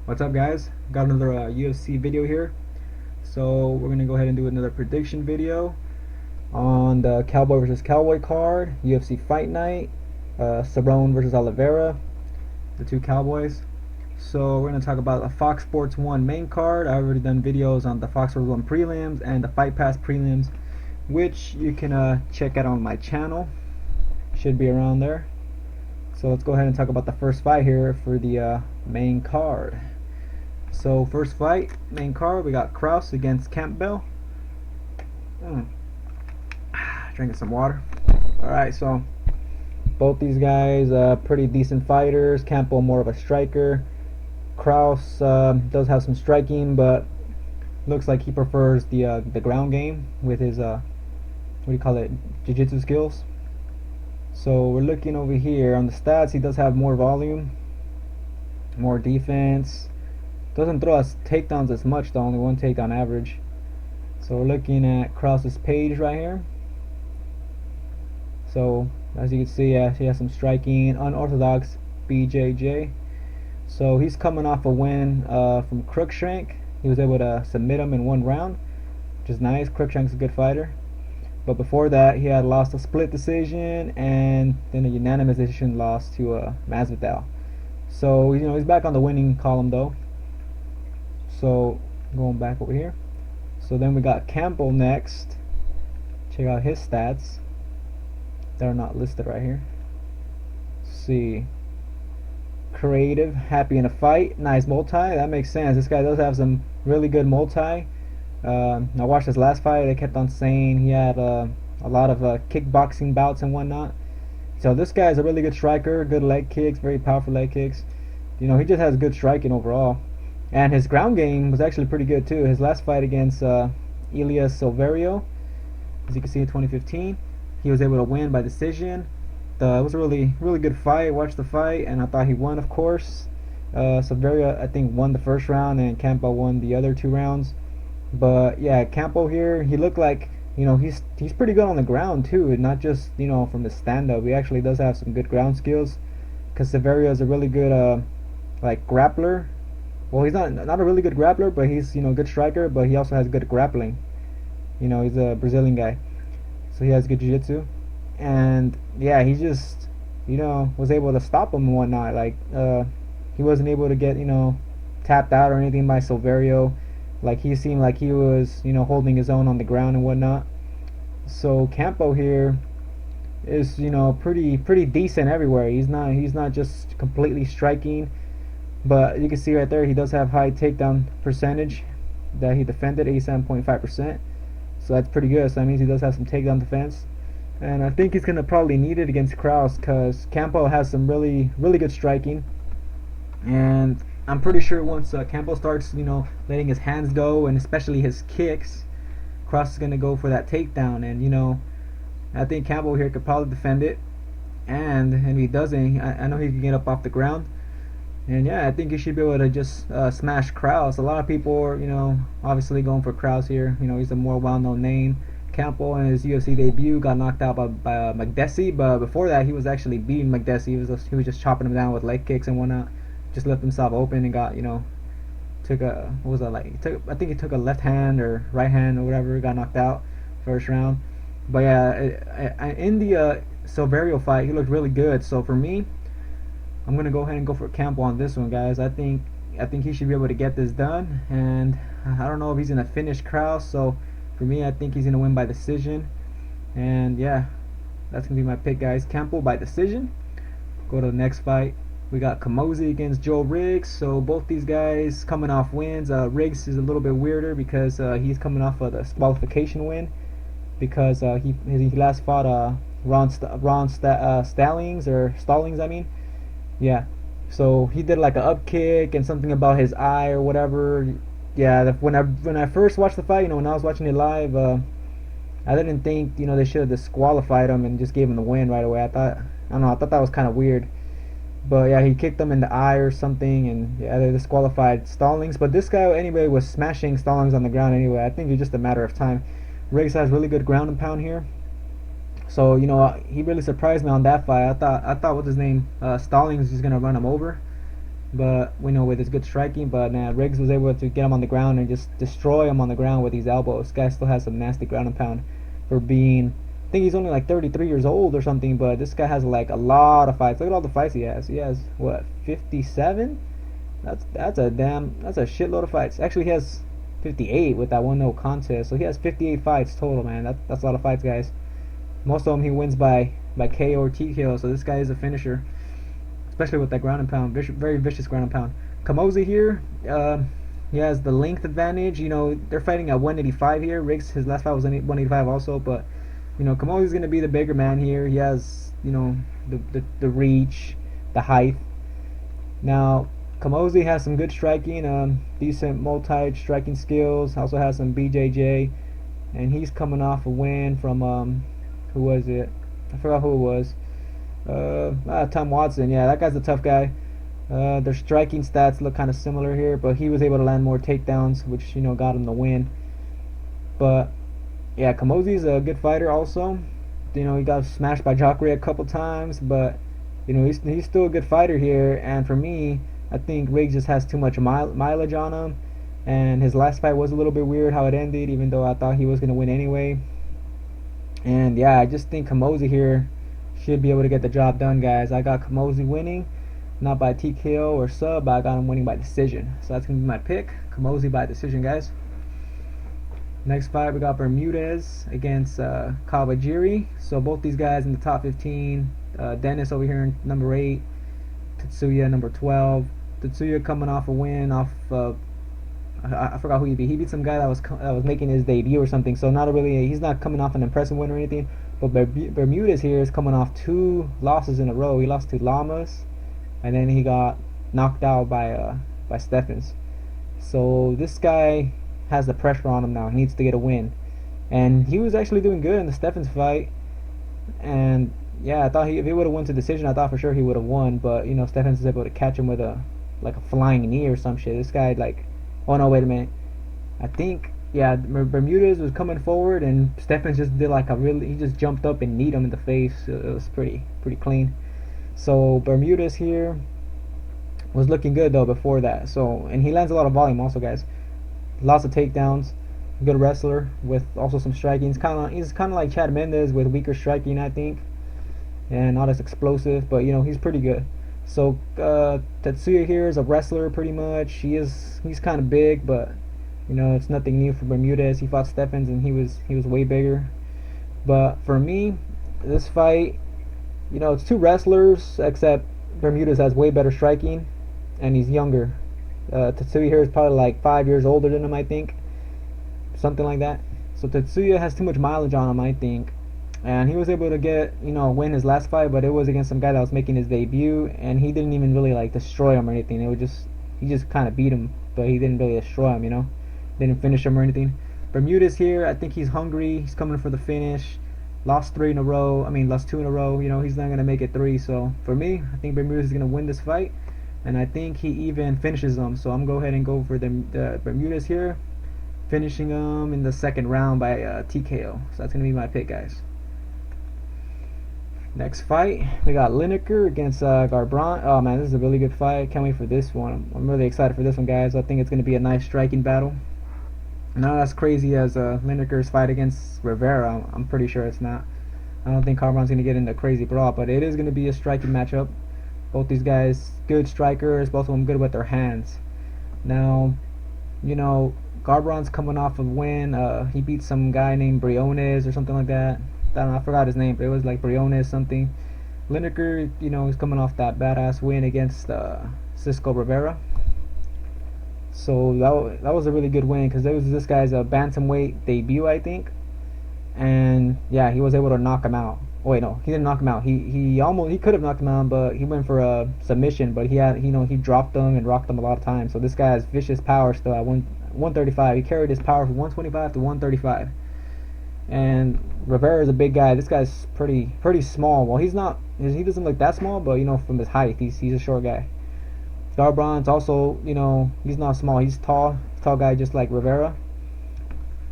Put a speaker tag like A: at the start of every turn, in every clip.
A: What's up, guys? Got another UFC video here. So we're gonna go ahead and do another prediction video on the Cowboy versus Cowboy card, UFC Fight Night, Cerrone versus Oliveira, the two Cowboys. So we're gonna talk about the Fox Sports 1 main card. I've already done videos on the Fox Sports 1 prelims and the Fight Pass prelims, which you can check out on my channel. Should be around there. So let's go ahead and talk about the first fight here for the main card. So first fight, main card, we got Krause against Campbell. Drinking some water. Alright, so both these guys pretty decent fighters. Campbell more of a striker. Krause does have some striking, but looks like he prefers the ground game with his what do you call it, jiu-jitsu skills. So we're looking over here on the stats. He does have more volume, more defense. Doesn't throw us takedowns as much though, only one takedown average. So we're looking at Krause's page right here. So as you can see, he has some striking, unorthodox BJJ. So he's coming off a win from Cruikshank. He was able to submit him in one round, which is nice. Cruikshank's a good fighter. But before that, he had lost a split decision and then a unanimous decision loss to Masvidal. So he's back on the winning column though. So going back over here. So then we got Campbell next. Check out his stats. They're not listed right here. Let's see. Creative, happy in a fight, nice multi. That makes sense. This guy does have some really good multi. I watched his last fight. They kept on saying he had a lot of kickboxing bouts and whatnot. So this guy is a really good striker, good leg kicks, very powerful leg kicks. He just has good striking overall. And his ground game was actually pretty good too. His last fight against Elias Silverio, as you can see in 2015, he was able to win by decision. It was a really good fight. I watched the fight and I thought he won, of course. Silverio, I think, won the first round and Campbell won the other two rounds. But yeah, Campbell here, he looked like he's pretty good on the ground too, and not just from his stand-up. He actually does have some good ground skills. Because Silverio is a really good like grappler. Well, he's not a really good grappler, but he's good striker. But he also has good grappling. He's a Brazilian guy, so he has good jiu-jitsu. And yeah, he just was able to stop him and whatnot. Like he wasn't able to get tapped out or anything by Silverio. Like he seemed like he was holding his own on the ground and whatnot. So Campbell here is pretty decent everywhere. He's not just completely striking. But you can see right there, he does have high takedown percentage that he defended, 87.5%. So that's pretty good. So that means he does have some takedown defense. And I think he's going to probably need it against Krause because Campbell has some really good striking. And I'm pretty sure once Campbell starts, letting his hands go and especially his kicks, Krause is going to go for that takedown. And, I think Campbell here could probably defend it. And if he doesn't, I know he can get up off the ground. And yeah, I think he should be able to just smash Krause. A lot of people are, obviously going for Krause here. He's a more well-known name. Campbell in his UFC debut got knocked out by McDessie, but before that he was actually beating McDessie. He was just chopping him down with leg kicks and whatnot. Just left himself open and got took a I think he took a left hand or right hand or whatever. Got knocked out first round. But yeah, in the Silverio fight he looked really good. So for me, I'm gonna go ahead and go for Campbell on this one, guys. I think he should be able to get this done, and I don't know if he's gonna finish Krause. So for me, I think he's gonna win by decision, and yeah, that's gonna be my pick, guys. Campbell by decision. Go to the next fight. We got Camozzi against Joe Riggs. So both these guys coming off wins. Riggs is a little bit weirder because he's coming off of the disqualification win because he last fought Stallings, I mean. Yeah, so he did like an up kick and something about his eye or whatever. Yeah, when I first watched the fight, when I was watching it live, I didn't think they should have disqualified him and just gave him the win right away. I thought that was kind of weird. But yeah, he kicked him in the eye or something, and yeah, they disqualified Stallings. But this guy anyway was smashing Stallings on the ground anyway. I think it's just a matter of time. Riggs has really good ground and pound here. So he really surprised me on that fight. I thought what's his name, Stallings was gonna run him over, but we know with his good striking. But Riggs was able to get him on the ground and just destroy him on the ground with these elbows. This guy still has some nasty ground and pound for being. I think he's only like 33 years old or something, but this guy has like a lot of fights. Look at all the fights he has. He has what, 57? That's a shitload of fights. Actually, he has 58 with that 1-0 contest. So he has 58 fights total, man. That's a lot of fights, guys. Most of them he wins by KO or TKO. So this guy is a finisher, especially with that ground and pound. Very vicious ground and pound. Camozzi here, he has the length advantage. You know, they're fighting at 185 here. Riggs, his last fight was 185 also, but you know, Camozzi's going to be the bigger man here. He has, you know, the reach, the height. Now, Camozzi has some good striking, decent multi-striking skills. Also has some BJJ, and he's coming off a win from who was it? I forgot who it was. Tom Watson. Yeah, that guy's a tough guy. Their striking stats look kind of similar here, but he was able to land more takedowns, which, you know, got him the win. But yeah, Camozzi's a good fighter also. You know, he got smashed by Jacare a couple times, but you know, he's still a good fighter here. And for me, I think Riggs just has too much mileage on him, and his last fight was a little bit weird how it ended, even though I thought he was gonna win anyway. And yeah, I just think Camozzi here should be able to get the job done, guys. I got Camozzi winning, not by TKO or sub, but I got him winning by decision. So that's gonna be my pick, Camozzi by decision, guys. Next fight, we got Bermudez against Kawajiri. So both these guys in the top 15. Dennis over here in number 8. Tatsuya number 12. Tatsuya coming off a win off I forgot who he beat. He beat some guy that was making his debut or something. So he's not coming off an impressive win or anything. But Bermudez here is coming off 2 losses in a row. He lost to Lamas, and then he got knocked out by Stephens. So this guy has the pressure on him now. He needs to get a win, and he was actually doing good in the Stephens fight. And yeah, I thought if he would have won to decision, I thought for sure he would have won. But you know, Stephens is able to catch him with a flying knee or some shit. This guy oh no, wait a minute. I think Bermudez was coming forward, and Stephens just did he just jumped up and kneed him in the face. It was pretty clean. So Bermudez here was looking good though before that. So, and he lands a lot of volume also, guys. Lots of takedowns. Good wrestler with also some striking. He's kind of like Chad Mendes with weaker striking, I think, and not as explosive, but you know, he's pretty good. So Tatsuya here is a wrestler pretty much. He's kind of big, but you know, it's nothing new for Bermudez. He fought Stephens and he was way bigger. But for me, this fight, you know, it's 2 wrestlers, except Bermudez has way better striking and he's younger. Tatsuya here is probably like 5 years older than him, I think, something like that. So Tatsuya has too much mileage on him, I think, and he was able to win his last fight, but it was against some guy that was making his debut, and he didn't even really destroy him or anything. He just kind of beat him, but he didn't really destroy him, you know, didn't finish him or anything. Bermudez here, I think he's hungry. He's coming for the finish. Lost 2 in a row. You know, he's not gonna make it 3. So for me, I think Bermudez is gonna win this fight. And I think he even finishes them. So I'm going to go ahead and go for the Bermudez here, finishing him in the 2nd round by TKO. So that's going to be my pick, guys. Next fight, we got Lineker against Garbrandt. Oh man, this is a really good fight. Can't wait for this one. I'm really excited for this one, guys. I think it's going to be a nice striking battle. Not as crazy as Lineker's fight against Rivera. I'm pretty sure it's not. I don't think Garbrandt's going to get into a crazy brawl, but it is going to be a striking matchup. Both these guys, good strikers, both of them good with their hands. Now, you know, Garbrandt's coming off a win. He beat some guy named Brunson or something like that. I forgot his name, but it was like Brunson something. Lineker, you know, is coming off that badass win against Cisco Rivera. So that was a really good win, because it was this guy's bantamweight debut, I think. And yeah, he was able to knock him out. Oh, wait, no, he didn't knock him out. He could have knocked him out, but he went for a submission. But he dropped him and rocked him a lot of times. So this guy has vicious power still at 135. He carried his power from 125 to 135. And Rivera is a big guy. This guy's pretty small. Well, he's not. He doesn't look that small, but you know, from his height, he's a short guy. Garbrandt's also, you know, he's not small. He's tall guy, just like Rivera.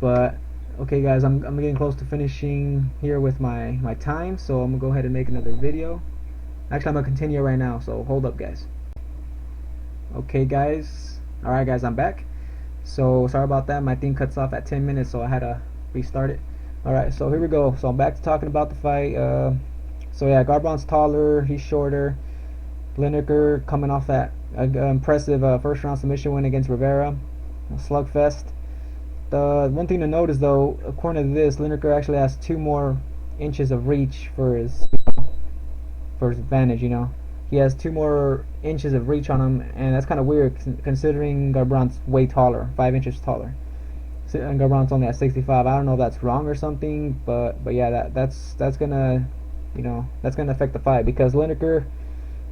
A: But okay, guys, I'm getting close to finishing here with my time, so I'm gonna go ahead and make another video. Actually, I'm gonna continue right now, so hold up, guys. Okay, guys. Alright, guys, I'm back. So, sorry about that. My thing cuts off at 10 minutes, so I had to restart it. Alright, so here we go. So, I'm back to talking about the fight. So, yeah, Garbrandt's taller. He's shorter. Lineker coming off that impressive first round submission win against Rivera. A slugfest. The one thing to note is, though, according to this, Lineker actually has 2 more inches of reach for his, for his advantage, He has 2 more inches of reach on him, and that's kind of weird considering Garbrandt's way taller, 5 inches taller. And Garbrandt's only at 65. I don't know if that's wrong or something, but yeah, that's gonna, that's gonna affect the fight because Lineker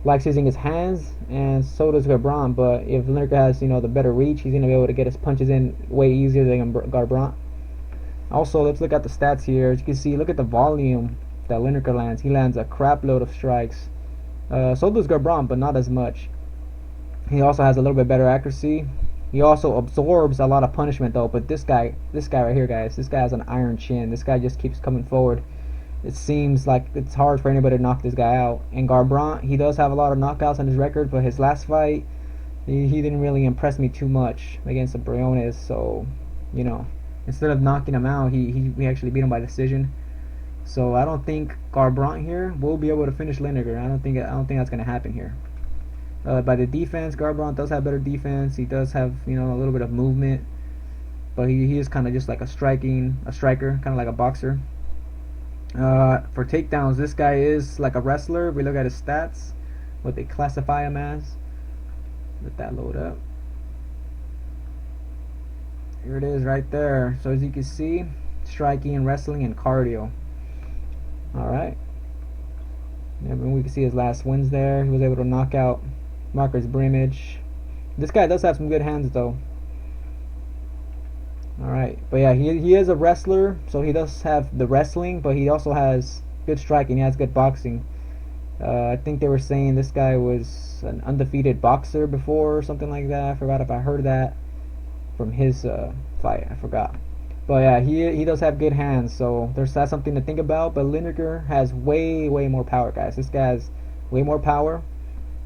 A: likes using his hands, and so does Garbrandt. But if Lineker has, the better reach, he's gonna be able to get his punches in way easier than Garbrandt. Also, let's look at the stats here. As you can see, look at the volume that Lineker lands. He lands a crap load of strikes. So does Garbrandt, but not as much. He also has a little bit better accuracy. He also absorbs a lot of punishment, though. But this guy right here, guys, this guy has an iron chin. This guy just keeps coming forward. It seems like it's hard for anybody to knock this guy out. And Garbrandt, he does have a lot of knockouts on his record, but his last fight, he didn't really impress me too much against the Bermudez. So, instead of knocking him out, he actually beat him by decision. So I don't think Garbrandt here will be able to finish Lineker. I don't think that's gonna happen here. By the defense, Garbrandt does have better defense. He does have a little bit of movement, but he is kind of just like a striker, kind of like a boxer. For takedowns, this guy is like a wrestler. If we look at his stats, what they classify him as. Let that load up. Here it is right there. So as you can see, striking, wrestling, and cardio. Alright. And we can see his last wins there. He was able to knock out Marcus Brimage. This guy does have some good hands, though. Alright. But yeah, he is a wrestler, so he does have the wrestling, but he also has good striking. He has good boxing. I think they were saying this guy was an undefeated boxer before or something like that. I forgot if I heard that from his fight. I forgot. But yeah, he does have good hands, so that's something to think about. But Lineker has way more power, guys. This guy has way more power.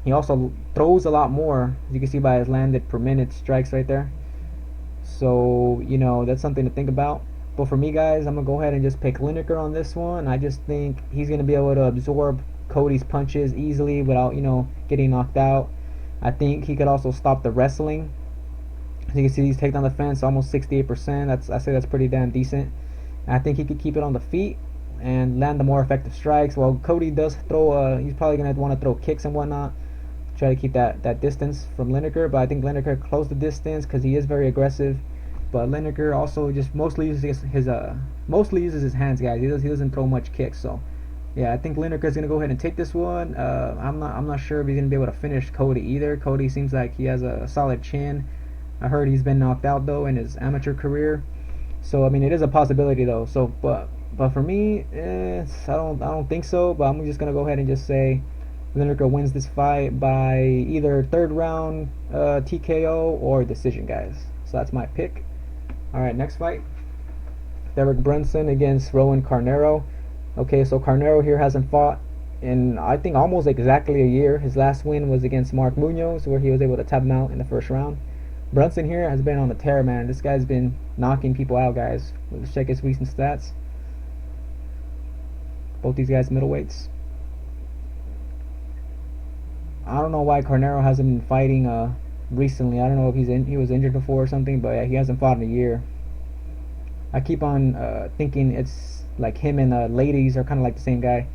A: He also throws a lot more, as you can see by his landed per minute strikes right there. So, that's something to think about. But for me, guys, I'm going to go ahead and just pick Lineker on this one. I just think he's going to be able to absorb Cody's punches easily without, getting knocked out. I think he could also stop the wrestling. As you can see, he's takedown defense almost 68%. I say that's pretty damn decent. I think he could keep it on the feet and land the more effective strikes. Well, Cody does throw. He's probably gonna want to throw kicks and whatnot, try to keep that distance from Lineker. But I think Lineker closed the distance because he is very aggressive. But Lineker also just mostly uses his hands, guys. He doesn't throw much kicks. So yeah, I think Lineker is gonna go ahead and take this one. I'm not sure if he's gonna be able to finish Cody either. Cody seems like he has a solid chin. I heard he's been knocked out though in his amateur career, so I mean it is a possibility though. So but for me, I don't think so. But I'm just gonna go ahead and just say Lineker wins this fight by either third round TKO or decision, guys. So that's my pick. All right, next fight: Derek Brunson against Rowan Carneiro. Okay, so Carneiro here hasn't fought in I think almost exactly a year. His last win was against Mark Munoz, where he was able to tap him out in the first round. Brunson here has been on the tear, man. This guy's been knocking people out, guys. Let's check his recent stats. Both these guys middleweights. I don't know why Carneiro hasn't been fighting recently. I don't know if he was injured before or something, but yeah, he hasn't fought in a year. I keep on thinking it's like him and ladies are kind of like the same guy.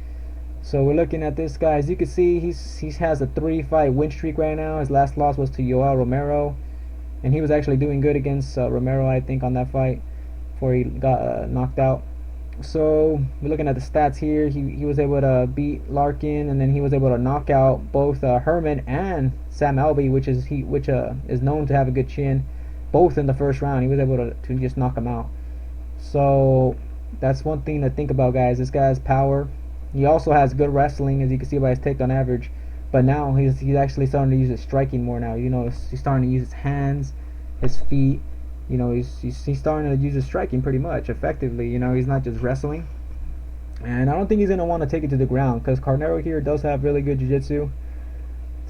A: So we're looking at this guy. As you can see, he has a 3-fight win streak right now. His last loss was to Yoel Romero. And he was actually doing good against Romero, I think, on that fight before he got knocked out. So we're looking at the stats here. He was able to beat Larkin, and then he was able to knock out both Herman and Sam Alvey, which is known to have a good chin, both in the first round. He was able to just knock him out. So that's one thing to think about, guys. This guy has power. He also has good wrestling, as you can see by his takedown average. But now he's actually starting to use his striking more now. He's starting to use his hands, his feet. He's starting to use his striking pretty much effectively. He's not just wrestling. And I don't think he's going to want to take it to the ground because Carneiro here does have really good jiu-jitsu.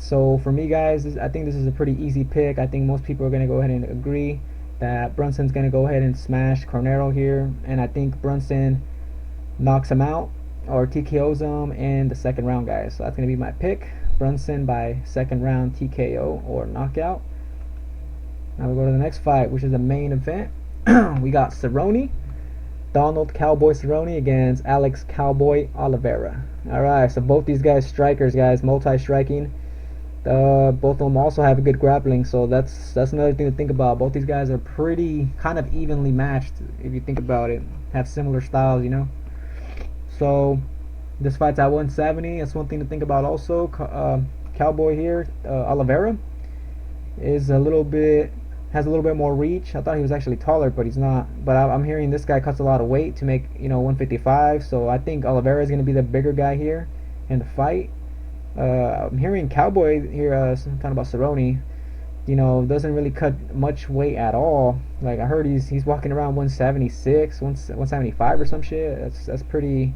A: So for me, guys, I think this is a pretty easy pick. I think most people are going to go ahead and agree that Brunson's going to go ahead and smash Cornero here, and I think Brunson knocks him out or TKOs him in the second round, guys. So that's going to be my pick. Brunson by second round TKO or knockout. Now we go to the next fight, which is the main event. We got Cerrone, Donald Cowboy Cerrone against Alex Cowboy Oliveira. Alright, so both these guys strikers, guys, multi-striking. Both of them also have a good grappling, so that's another thing to think about. Both these guys are pretty kind of evenly matched if you think about it. Have similar styles, you know. So this fight's at 170. That's one thing to think about also. Cowboy here, Oliveira, is has a little bit more reach. I thought he was actually taller, but he's not. But I'm hearing this guy cuts a lot of weight to make 155. So I think Oliveira is going to be the bigger guy here in the fight. I'm hearing Cowboy here talking about Cerrone. Doesn't really cut much weight at all. Like I heard he's walking around 176, 175 or some shit. That's pretty.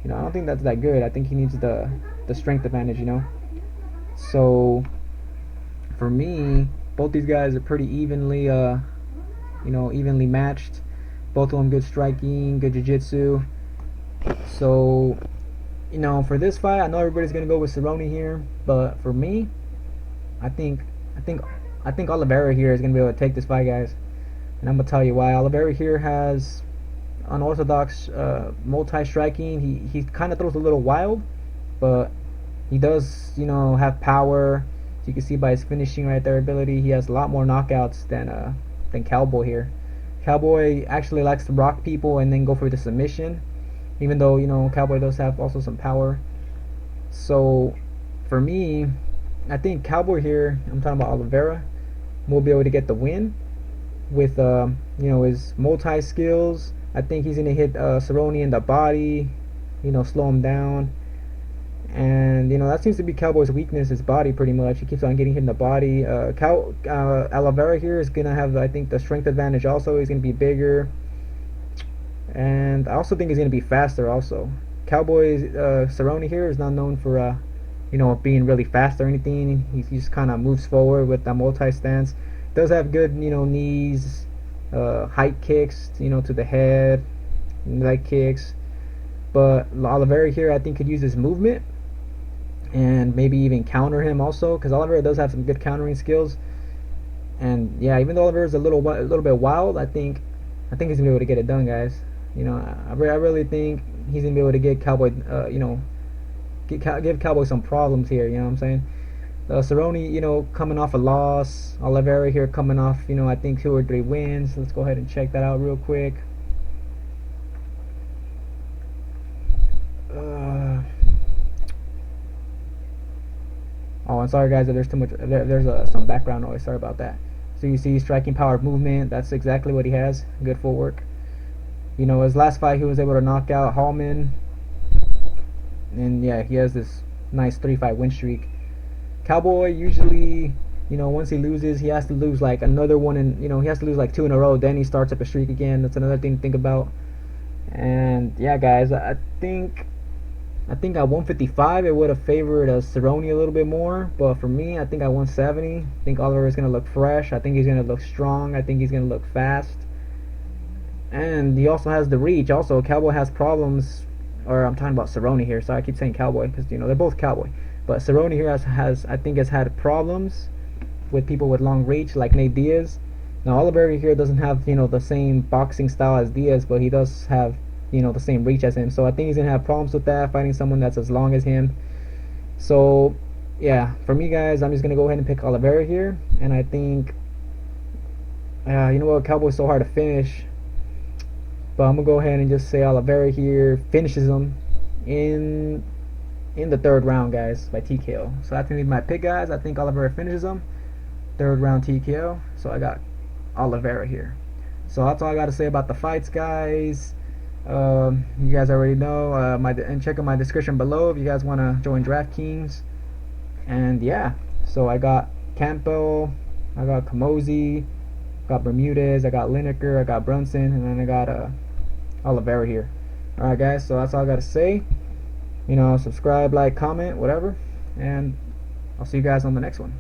A: I don't think that's that good. I think he needs the strength advantage. So for me, both these guys are pretty evenly evenly matched. Both of them good striking, good jiu-jitsu. So for this fight, I know everybody's gonna go with Cerrone here, but for me, I think Oliveira here is gonna be able to take this fight, guys, and I'm gonna tell you why. Oliveira here has unorthodox multi-striking. He kind of throws a little wild, but he does have power. You can see by his finishing right there ability, he has a lot more knockouts than Cowboy here. Cowboy actually likes to rock people and then go for the submission, even though Cowboy does have also some power. So for me, I think Cowboy here, I'm talking about Oliveira, will be able to get the win with his multi skills. I think he's gonna hit Cerrone in the body, slow him down. And that seems to be Cowboy's weakness, his body, pretty much. He keeps on getting hit in the body. Oliveira here is gonna have, I think, the strength advantage. Also, he's gonna be bigger, and I also think he's gonna be faster. Also, Cerrone here is not known for being really fast or anything. He just kind of moves forward with the multi stance. Does have good knees, height kicks, to the head, leg kicks. But Oliveira here, I think, could use his movement and maybe even counter him also, because Oliveira does have some good countering skills. And yeah, even though Oliveira is a little bit wild, I think he's gonna be able to get it done, guys. I really think he's gonna be able to get Cowboy, give Cowboy some problems here. You know what I'm saying? Cerrone, coming off a loss. Oliveira here coming off, I think 2 or 3 wins. Let's go ahead and check that out real quick. Oh, I'm sorry, guys, if there's too much. There's some background noise. Sorry about that. So you see striking power, movement. That's exactly what he has. Good footwork. His last fight, he was able to knock out Hallman. And yeah, he has this nice 3-fight win streak. Cowboy usually, once he loses, he has to lose like another one, and he has to lose like 2 in a row. Then he starts up a streak again. That's another thing to think about. And yeah, guys, I think at 155 it would have favored Cerrone a little bit more, but for me, I think at 170, I think Oliver is gonna look fresh. I think he's gonna look strong. I think he's gonna look fast, and he also has the reach. Also, Cowboy has problems, or I'm talking about Cerrone here. Sorry, I keep saying Cowboy because they're both Cowboy, but Cerrone here has had problems with people with long reach, like Nate Diaz. Now Oliveira here doesn't have the same boxing style as Diaz, but he does have the same reach as him. So I think he's gonna have problems with that, fighting someone that's as long as him. So yeah, for me, guys, I'm just gonna go ahead and pick Oliveira here, and I think Cowboy's so hard to finish, but I'm gonna go ahead and just say Oliveira here finishes him in the 3rd round, guys, by TKO. So that's gonna be my pick, guys. I think Oliveira finishes him 3rd round TKO. So I got Oliveira here. So that's all I got to say about the fights, guys. You guys already know, and check out my description below if you guys want to join DraftKings. And yeah, so I got Campbell, I got Camozzi, got Bermudez, I got Lineker, I got Brunson, and then I got Oliveira here. Alright, guys, so that's all I got to say. Subscribe, like, comment, whatever, and I'll see you guys on the next one.